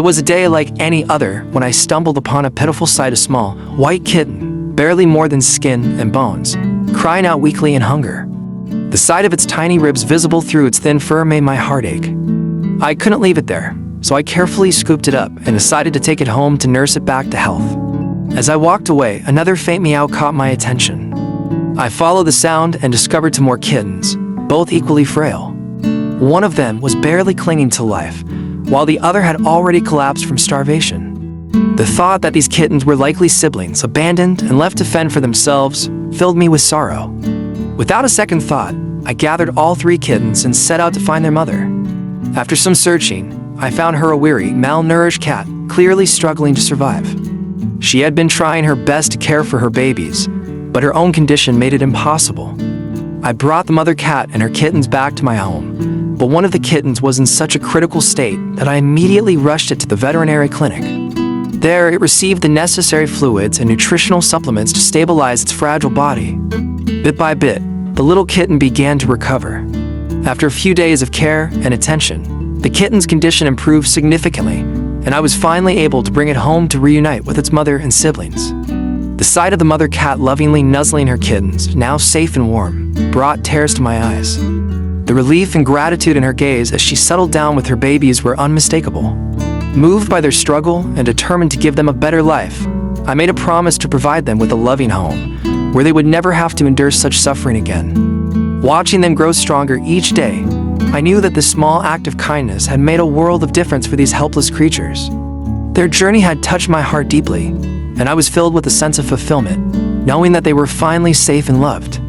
was a day like any other when I stumbled upon a pitiful sight: a small, white kitten, barely more than skin and bones, crying out weakly in hunger. The sight of its tiny ribs visible through its thin fur made my heart ache. I couldn't leave it there, so I carefully scooped it up and decided to take it home to nurse it back to health. As I walked away, another faint meow caught my attention. I followed the sound and discovered two more kittens, both equally frail. One of them was barely clinging to life, while the other had already collapsed from starvation. The thought that these kittens were likely siblings, abandoned and left to fend for themselves, filled me with sorrow. Without a second thought, I gathered all three kittens and set out to find their mother. After some searching, I found her a weary, malnourished cat, clearly struggling to survive. She had been trying her best to care for her babies, but her own condition made it impossible. I brought the mother cat and her kittens back to my home, but one of the kittens was in such a critical state that I immediately rushed it to the veterinary clinic. There, it received the necessary fluids and nutritional supplements to stabilize its fragile body. Bit by bit, the little kitten began to recover. After a few days of care and attention, the kitten's condition improved significantly, and I was finally able to bring it home to reunite with its mother and siblings. The sight of the mother cat lovingly nuzzling her kittens, now safe and warm, brought tears to my eyes. The relief and gratitude in her gaze as she settled down with her babies were unmistakable. Moved by their struggle and determined to give them a better life, I made a promise to provide them with a loving home, where they would never have to endure such suffering again. Watching them grow stronger each day, I knew that this small act of kindness had made a world of difference for these helpless creatures. Their journey had touched my heart deeply, and I was filled with a sense of fulfillment, knowing that they were finally safe and loved.